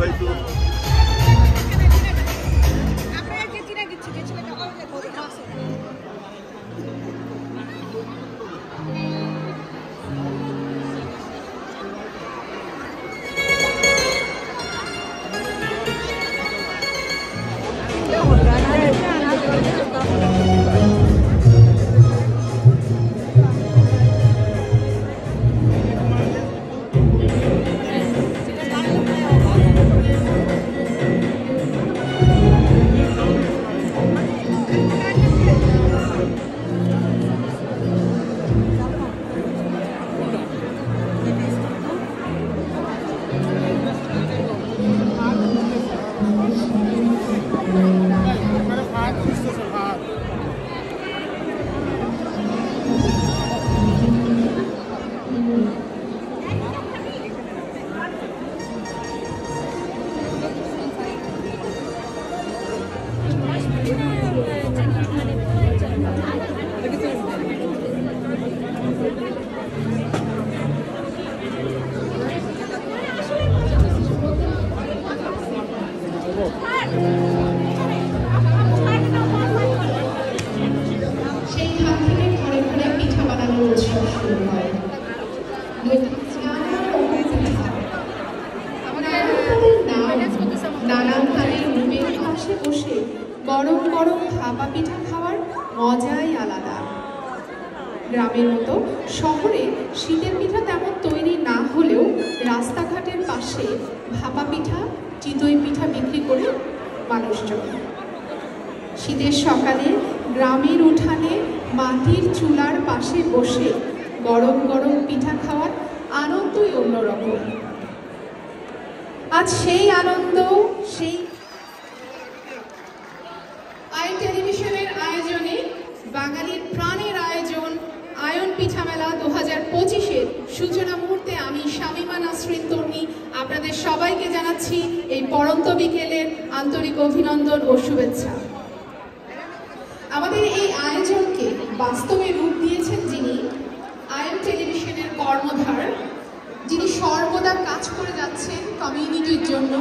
একটু গ্রামের মতো শহরে শীতের পিঠা তেমন তৈরি না হলেও রাস্তাঘাটের পাশে ভাপা পিঠা, চিতই পিঠা বিক্রি করে মানুষজন। শীতের সকালে গ্রামের উঠানে মাটির চুলার পাশে বসে গরম গরম পিঠা খাওয়ার আনন্দই অন্যরকম। আজ সেই আনন্দ, সেই আয়ন টেলিভিশনের আয়োজনে বাঙালির প্রাণের আয়োজন আয়ন পিঠা মেলা 2025-এর সূচনা মুহূর্তে আমি শামিমা নাসরিন তন্নি আপনাদের সবাইকে জানাচ্ছি এই পড়ন্ত বিকেলের আন্তরিক অভিনন্দন ও শুভেচ্ছা। আমাদের এই আয়োজনকে বাস্তবে রূপ দিয়েছেন যিনি, আয়ন টেলিভিশনের কর্ণধার, যিনি সর্বদা কাজ করে যাচ্ছেন কমিউনিটির জন্য,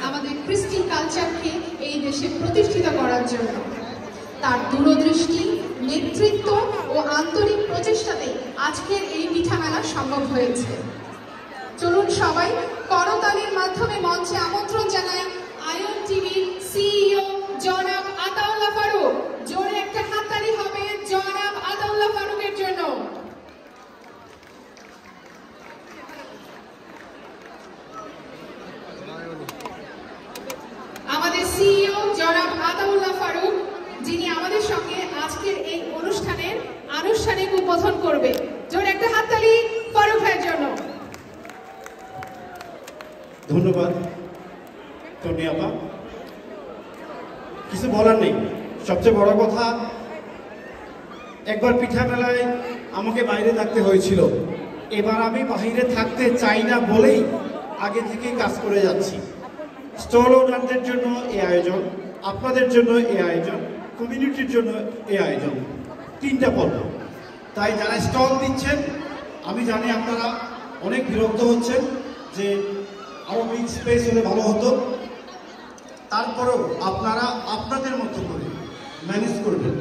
আমাদের কৃষ্টি কালচারকে এই দেশে প্রতিষ্ঠিত করার জন্য। তার দূরদৃষ্টি, নেতৃত্ব ও আন্তরিক প্রচেষ্টাতে আজকের এই পিঠা মেলা সম্ভব হয়েছে। চলুন সবাই করতালির মাধ্যমে মঞ্চে আমন্ত্রণ জানাই আয়ন টিভির সিইও জনাব আতাউল্লাহ ফারুক। জোরে একটা হাততালি হবে জনাব আতাউল্লাহ ফারুকের জন্য। আমাদের সিইও জনাব আতাউল্লাহ ফারুক, যিনি আমাদের সঙ্গে আজকের এই অনুষ্ঠানের আনুষ্ঠানিক উদ্বোধন করবে। জোরে একটা হাততালি ফারুক ভাইয়ের জন্য। ধন্যবাদ তন্নি আপা। কিছু বলার নেই। সবচেয়ে বড় কথা, একবার পিঠা মেলায় আমাকে বাইরে থাকতে হয়েছিল, এবার আমি বাইরে থাকতে চাই না বলেই আগে থেকে কাজ করে যাচ্ছি। স্টল ওনারদের জন্য এই আয়োজন, আপনাদের জন্য এই আয়োজন, কমিউনিটির জন্য এই আয়োজন, 3টা পর্ব। তাই যারা স্টল দিচ্ছেন, আমি জানি আপনারা অনেক বিরক্ত হচ্ছেন যে আরও বিগ স্পেস হলে ভালো হতো। তারপরেও আপনারা আপনাদের মতো করে ম্যানেজ করবেন।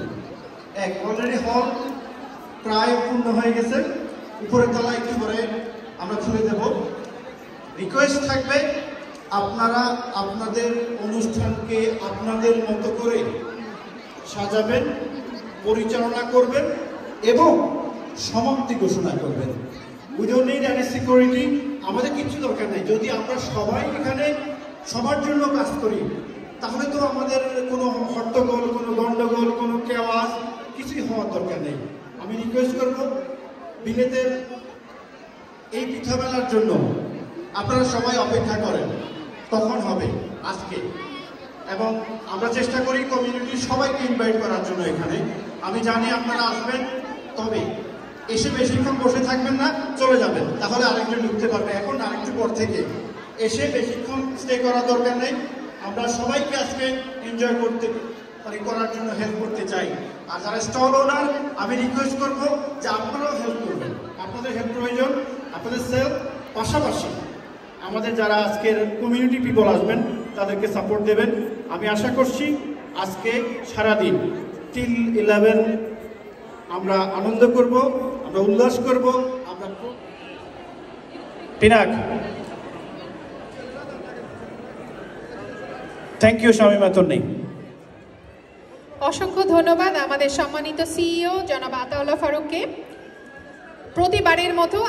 অলরেডি হল প্রায় পূর্ণ হয়ে গেছে, উপরের তলা একটু করে আমরা খুলে দেব। রিকোয়েস্ট থাকবে আপনারা আপনাদের অনুষ্ঠানকে আপনাদের মতো করে সাজাবেন, পরিচালনা করবেন এবং সমাপ্তি ঘোষণা করবেন। We don't need any security, আমাদের কিছু দরকার নেই। যদি আমরা সবাই এখানে সবার জন্য কাজ করি, তাহলে তো আমাদের কোনো হট্টগোল, কোনো গন্ডগোল, কোনো কেওয়াজ কিছুই হওয়ার দরকার নেই। আমি রিকোয়েস্ট করব, বিলেতের এই পিঠা মেলার জন্য আপনারা সবাই অপেক্ষা করেন, তখন হবে আজকে। এবং আমরা চেষ্টা করি কমিউনিটির সবাইকে ইনভাইট করার জন্য এখানে। আমি জানি আপনারা আসবেন, তবে এসে বেশিক্ষণ বসে থাকবেন না, চলে যাবেন, তাহলে আরেকজন ঢুকতে পারবে। এখন আরেকটু পর থেকে এসে বেশিক্ষণ স্টে করার দরকার নেই। আমরা সবাইকে আজকে এনজয় করতে করার জন্য হেল্প করতে চাই। আর যারা স্টল ওনার, আমি রিকোয়েস্ট করব যে আপনারাও হেল্প করবেন। আপনাদের হেল্প প্রয়োজন, আপনাদের সেল পাশাপাশি আমাদের যারা আজকের কমিউনিটি পিপল আসবেন তাদেরকে সাপোর্ট দেবেন। আমি আশা করছি আজকে সারাদিন টিল 11 আমরা আনন্দ করব, আমরা উল্লাস করব। আমরা পিনাক, থ্যাংক ইউ শামীমা তন্নি। অসংখ্য ধন্যবাদ আমাদের সম্মানিত সিইও জনাব আতাউল্লাহ ফারুককে। প্রতিবারের মতো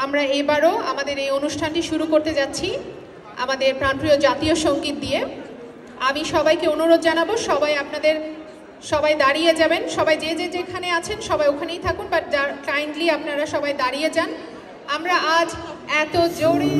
আমরা এবারও আমাদের এই অনুষ্ঠানটি শুরু করতে যাচ্ছি আমাদের প্রাণপ্রিয় জাতীয় সঙ্গীত দিয়ে। আমি সবাইকে অনুরোধ জানাবো, সবাই দাঁড়িয়ে যাবেন। সবাই যেখানে আছেন সবাই ওখানেই থাকুন, বাট কাইন্ডলি আপনারা সবাই দাঁড়িয়ে যান। আমরা আজ এত জোরে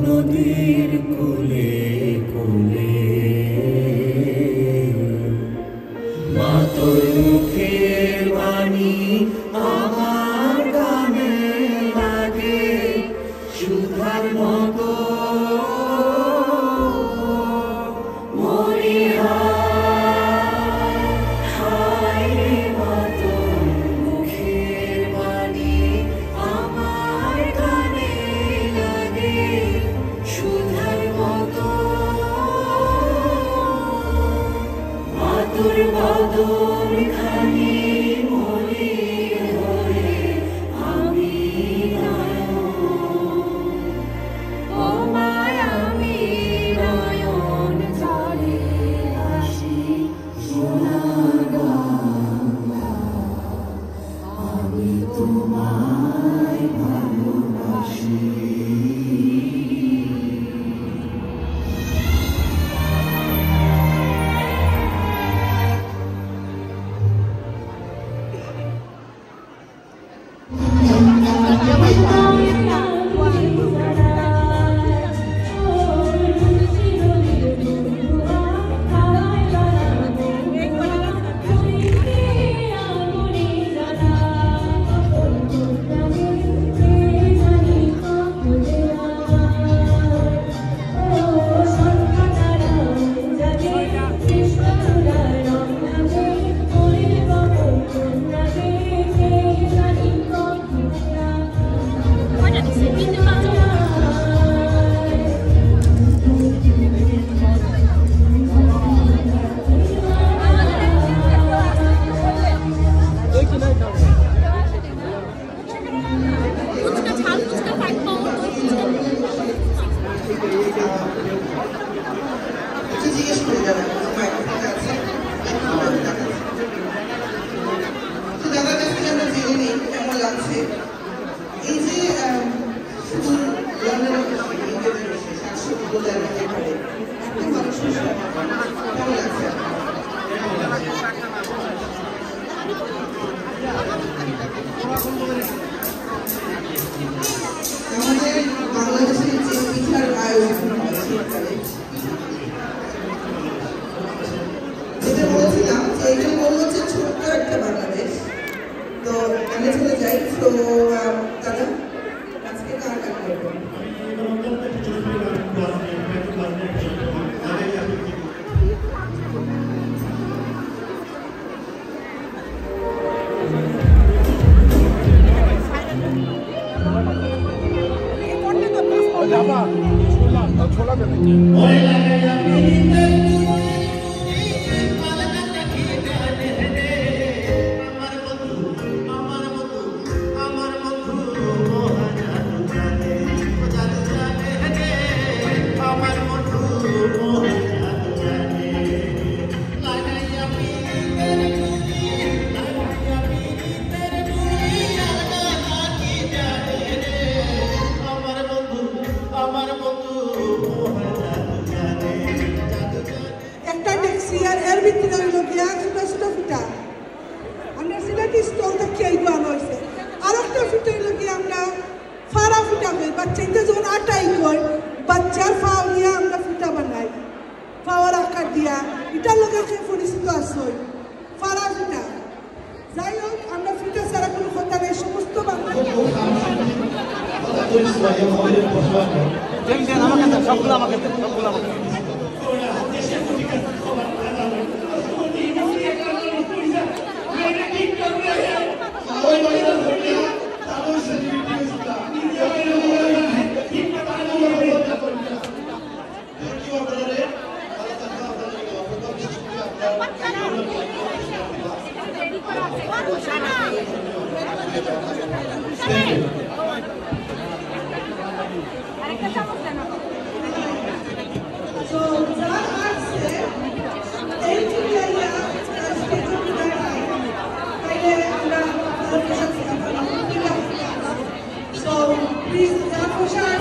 নদীর কোলে কোলে মাতর মুখের বাণী আমার কানে লাগে সুধার মতো তো দাদা আজকে কার গান করবেন? একটা ট্যাক্সি আর এর ভিতরে হইল গিয়া ছোট ছোট ফিটা আমরা সিলেটি স্টল থেকে আইবানো হয়েছে আর একটা ফিটা হইল গিয়া আমরা ফাড়া ফিটা হই বাচ্চাইতে যখন আটাই কর বাচ্চার ফাও দিয়া আমরা ফিটা বানাই ফাওয়ার আকার দিয়া এটার লোকের যে পরিচিত আছে ফাড়া ফিটা যাই হোক আমরা ফিটা ছাড়া কোনো কথা নেই সমস্ত বাংলা সবগুলো আমাকে So, that arts So, please, that was our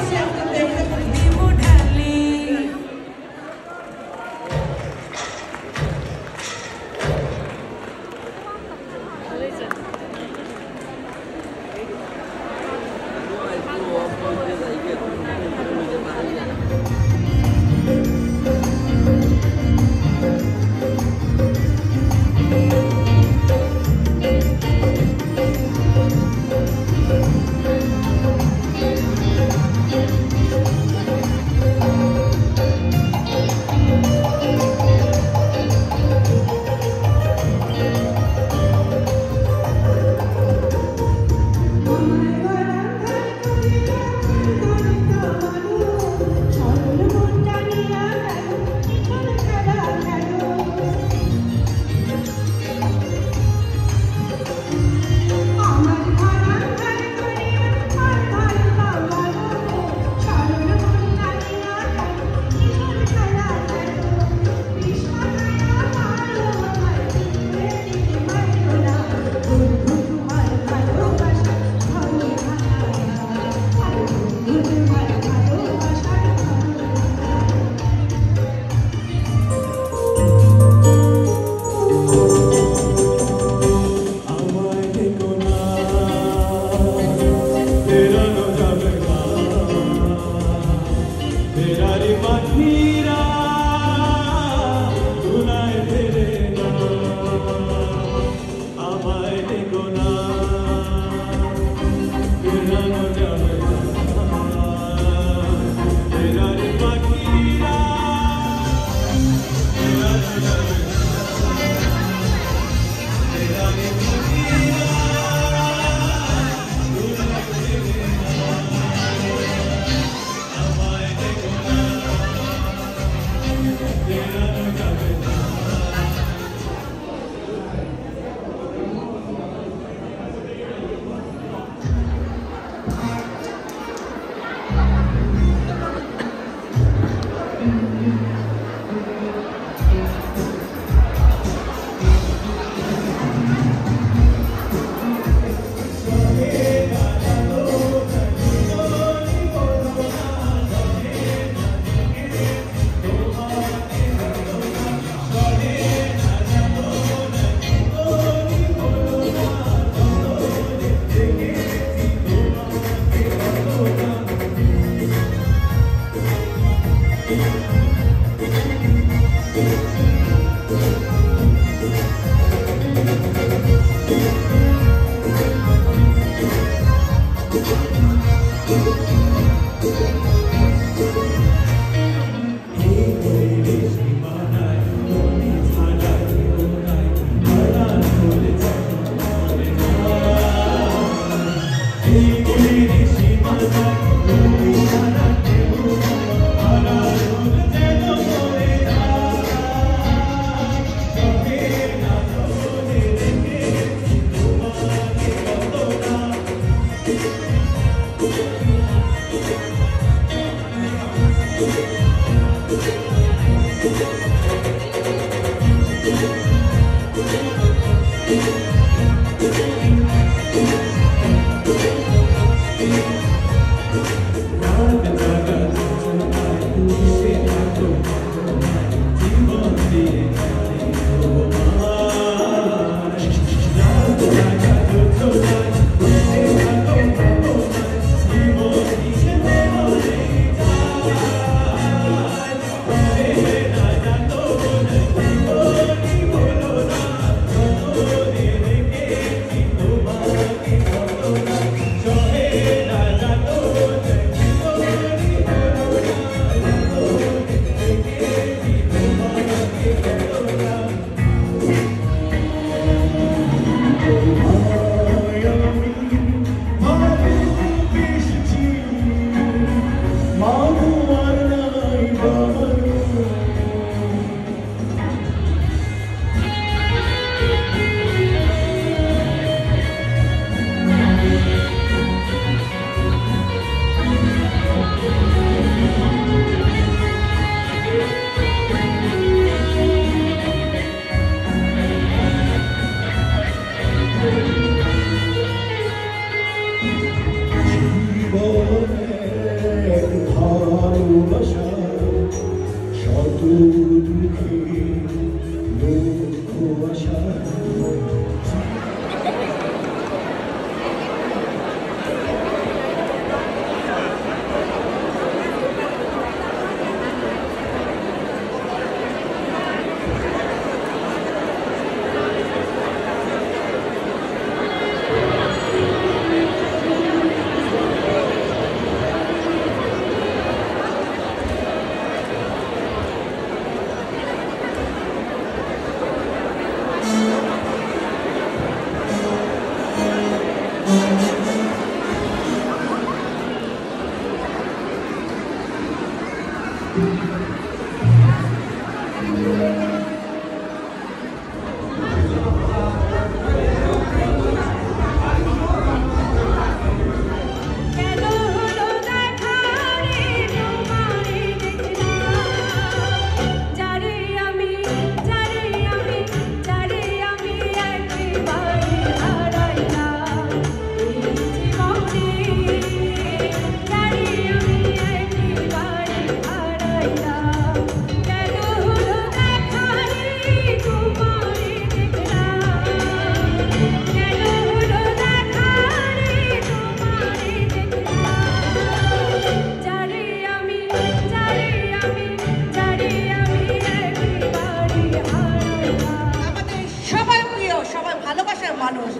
মানুষ।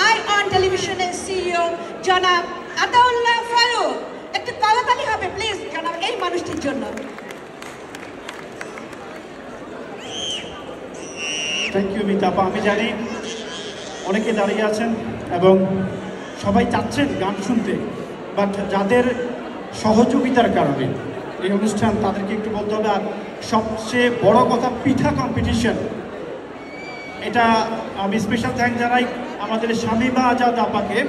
আইঅন টেলিভিশনের সিইও জনাব আতাউল্লাহ ফারুক, একটু করতালি হবে প্লিজ জনাব এই মানুষটির জন্য। থ্যাংক ইউ মিতাপা। আমি জানি অনেকে দাঁড়িয়ে আছেন এবং সবাই চাচ্ছেন গান শুনতে, বাট যাদের সহযোগিতার কারণে এই অনুষ্ঠান, তাদেরকে একটু বলতে হবে। আর সবচেয়ে বড় কথা, পিঠা কম্পিটিশন, এটা আমি স্পেশাল থ্যাঙ্ক জানাই আমাদের শামিমা আজাদ আপাকে।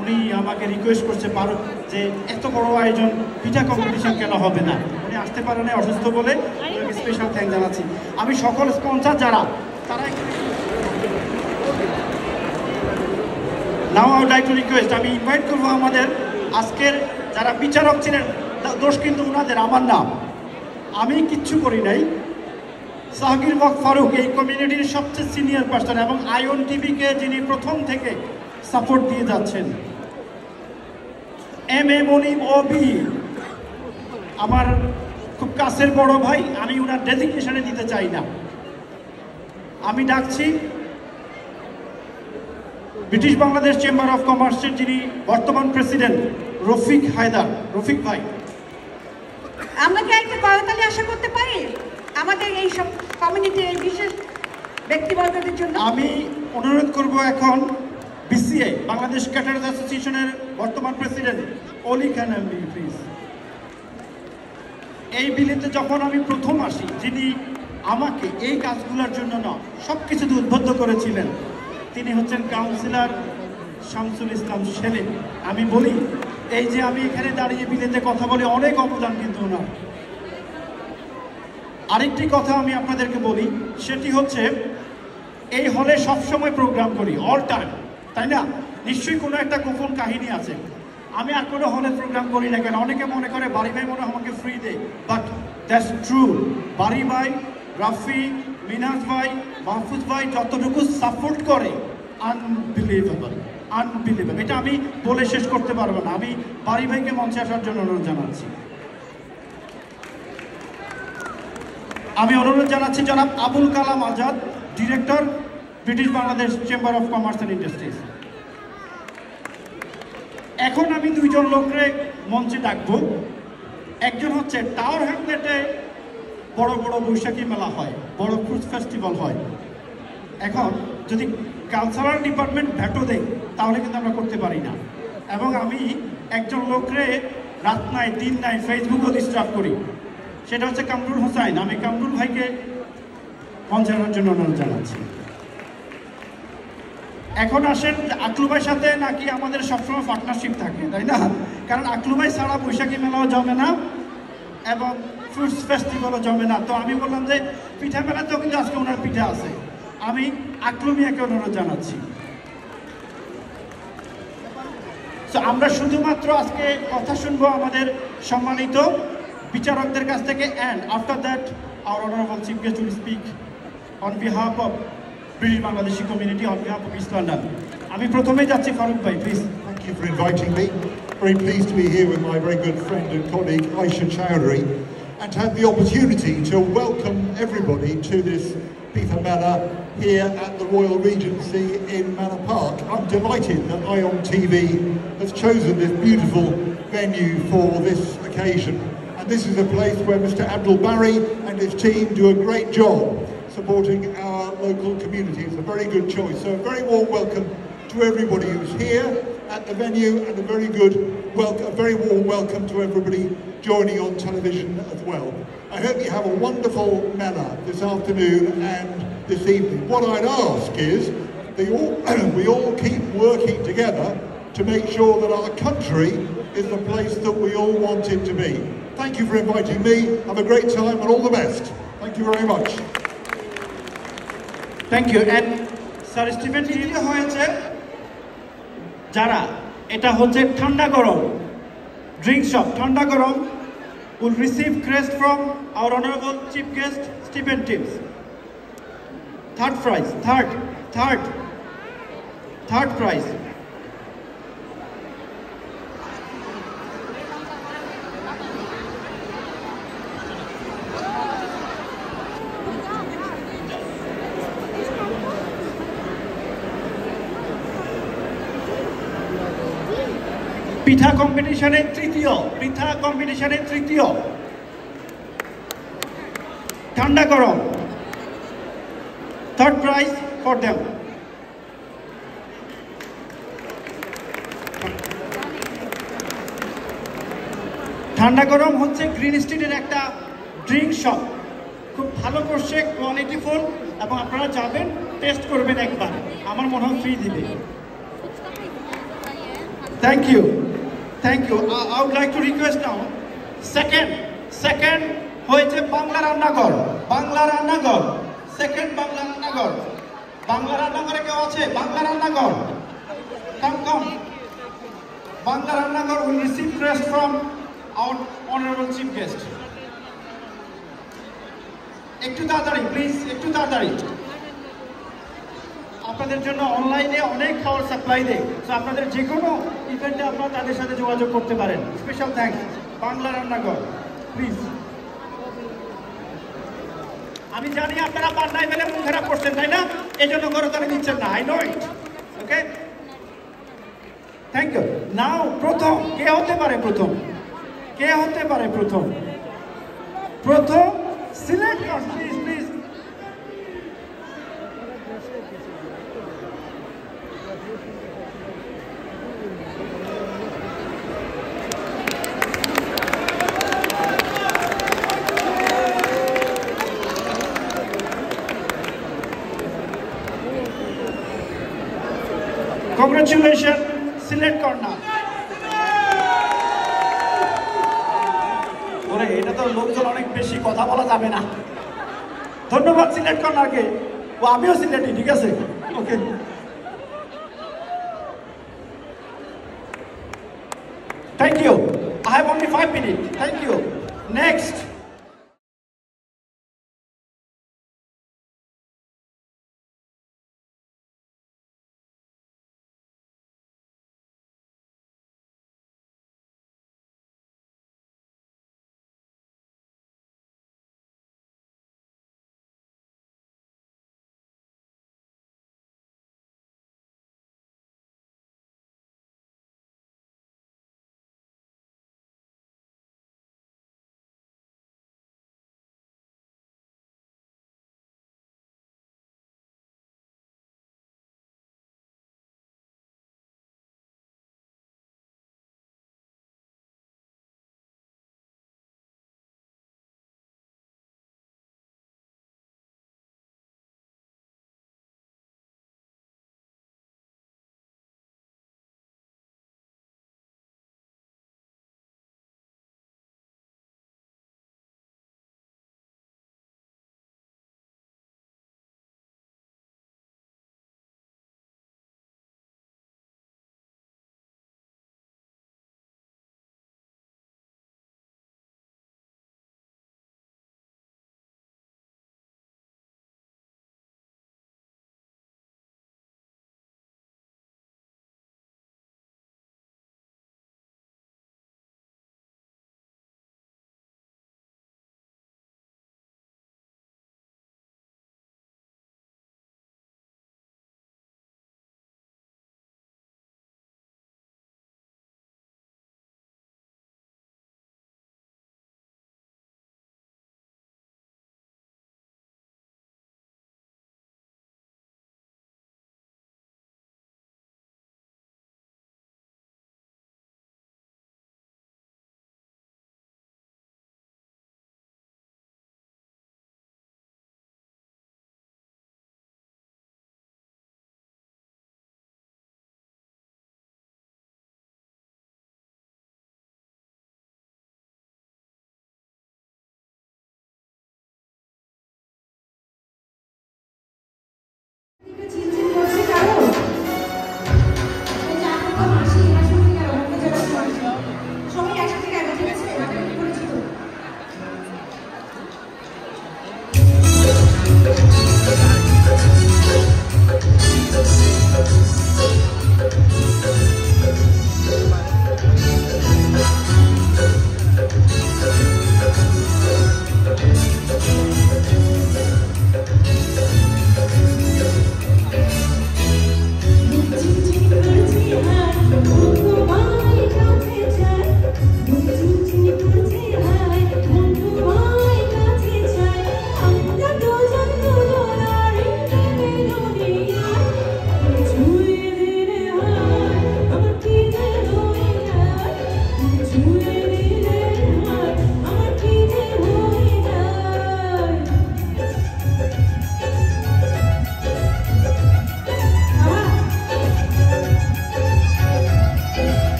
উনি আমাকে রিকোয়েস্ট করছে পারো যে এত বড় আয়োজন পিঠা কম্পিটিশন কেন হবে না, উনি আসতে পারেন অসুস্থ বলে, ওনাকে স্পেশাল থ্যাঙ্ক জানাচ্ছি। আমি সকল স্পন্সর যারা, তারা now I would like to request, আমি ইনভাইট করবো আমাদের আজকের যারা বিচারক ছিলেন, দোষ কিন্তু ওনাদের, আমার নাম, আমি কিচ্ছু করি নাই। জাহাঙ্গীর হক ফারুক এই কমিউনিটির সবচেয়ে সিনিয়র পার্সন এবং আইওন টিভিকে যিনি প্রথম থেকে সাপোর্ট দিয়ে যাচ্ছেন। এম এ মনিম ওবি আমার খুব কাছের বড় ভাই, আমি ওনার ডেজিগনেশনে দিতে চাই না। আমি ডাকছি ব্রিটিশ বাংলাদেশ চেম্বার অফ কমার্সের যিনি বর্তমান প্রেসিডেন্ট রফিক হায়দার। রফিক ভাই, আমরা কি একটা করতালি আশা করতে পারি আমাদের এই সব কমিউনিটির এই বিশেষ ব্যক্তিবর্গদের জন্য? আমি অনুরোধ করব এখন বিসিআই বাংলাদেশ ক্যাটারার্স অ্যাসোসিয়েশনের বর্তমান president Oli Khan MB please. এই বিলেতে যখন আমি প্রথম আসি, যিনি আমাকে এই কাজগুলোর জন্য না সব কিছুতে উদ্বুদ্ধ করেছিলেন, তিনি হচ্ছেন কাউন্সিলর শামসুল ইসলাম সেলিম। আমি বলি, এই যে আমি এখানে দাঁড়িয়ে বিলেতে কথা বলি, অনেক অবদান কিন্তু ওনার। আরেকটি কথা আমি আপনাদেরকে বলি, সেটি হচ্ছে এই হলে সবসময় প্রোগ্রাম করি, অল টাইম, তাই না? নিশ্চয়ই কোনো একটা গোপন কাহিনী আছে। আমি আর কোনো হলে প্রোগ্রাম করি না কেন? অনেকে মনে করে বাড়ি ভাই মনে হয় আমাকে ফ্রি দেয়, বাট দ্যাটস ট্রু। বাড়ি ভাই, রাফি, মিনাজ ভাই, মাহফুজ ভাই যতটুকু সাপোর্ট করে, আনবিলিভেবল, আনবিলিভেবল। এটা আমি বলে শেষ করতে পারবো না। আমি বাড়ি ভাইকে মঞ্চে আসার জন্য অনুরোধ জানাচ্ছি। আমি অনুরোধ জানাচ্ছি জনাব Abul Kalam Azad, director, British Bangladesh chamber of commerce and industries. এখন আমি দুইজন লোকরে মঞ্চে ডাকবো। একজন হচ্ছে টাওয়ার হ্যামলেটে বড় বড় বৈশাখী মেলা হয়, বড় ফ্রুট ফেস্টিভ্যাল হয়। এখন যদি কালচারাল ডিপার্টমেন্ট ভেটো দেয় তাহলে কিন্তু আমরা করতে পারি না। এবং আমি একজন লোকরে রাত নাই দিন নাই ফেসবুকও ডিস্টার্ব করি, সেটা হচ্ছে কামরুল হোসাইন। আমি কামরুল ভাইকে মঞ্চে আনার জন্য অনুরোধ জানাচ্ছি। এখন আসেন, আকলু ভাইয়ের সাথে নাকি আমাদের সবসময় পার্টনারশিপ থাকে, তাই না? কারণ আকলু ভাই ছাড়া বৈশাখী মেলাও জমে না এবং ফ্রুটস ফেস্টিভ্যালও জমে না। তো আমি বললাম যে পিঠা মেলাতেও কিন্তু আজকে ওনার পিঠা আছে। আমি আকলু মিয়াকে অনুরোধ জানাচ্ছি। তো আমরা শুধুমাত্র আজকে কথা শুনবো আমাদের সম্মানিত বিচারকদের কাছ থেকে, and after that our honourable chief guest will speak on behalf of British Bangladeshi community, on behalf of East London. আমি প্রথমেই যাচ্ছি ফারুক ভাই, please. Thank you for inviting me. Very pleased to be here with my very good friend and colleague Aisha Chowdhury, and to have the opportunity to welcome everybody to this Pitha Mela here at the Royal Regency in Manor Park. I'm delighted that ION TV has chosen this beautiful venue for this occasion, and this is a place where Mr. Abdul Barry and his team do a great job supporting our local community. It's a very good choice. So a very warm welcome to everybody who's here at the venue, and a very good welcome, a very warm welcome to everybody joining on television as well. I hope you have a wonderful Mela this afternoon and this evening. What I'd ask is we all keep working together to make sure that our country is the place that we all want it to be. Thank you for inviting me. Have a great time and all the best. Thank you very much. Thank you. And sir Stephen তৃতীয় হয়েছে যারা, এটা হচ্ছে ঠান্ডা গরম drink shop, ঠান্ডা গরম will receive crest from our honorable chief guest Stephen Tibbs. Third prize, third prize. পিঠা কম্পিটিশনের তৃতীয় ঠান্ডা গরম, থার্ড প্রাইজ ফর দেম। ঠান্ডা গরম হচ্ছে গ্রিন স্ট্রিটের একটা ড্রিঙ্ক শপ, খুব ভালো করছে, কোয়ালিটিফুল, এবং আপনারা যাবেন, টেস্ট করবেন একবার, আমার মনে হয় ফ্রি দিবে। Thank you. I would like to request now, second হয়েছে বাংলা রান্নাঘর, সেকেন্ড বাংলা রান্নাঘরে কেউ আছে? বাংলা রান্নাঘর, come. বাংলা রান্নাঘর will receive crest from our honorable chief guest. একটু তাড়াতাড়ি প্লিজ, একটু তাড়াতাড়ি। আপনাদের জন্য অনলাইনে অনেক খাবার সাপ্লাই দেয়, তো আপনাদের যে কোনো ইভেন্টে আপনারা তাদের সাথে যোগাযোগ করতে পারেন। স্পেশাল থ্যাঙ্কস বাংলা রান্নাঘর, প্লিজ। আমি জানি আপনারা পান্নায় মেলে মন খারাপ করছেন, তাই না? এই জন্য গরতানি দিচ্ছেন না, I know it. Okay, thank you. Now প্রথম কে হতে পারে? প্রথম সিলেক্ট করুন প্লিজ। কংগ্রেচুলেশন, সিলেক্ট করনা। ওরে, এটা তো লোকজন অনেক বেশি, কথা বলা যাবে না। ধন্যবাদ সিলেক্ট করনারকে, ও আমিও সিলেক্টই, ঠিক আছে? Okay, thank you. I have only 5 minutes. Thank you. Next.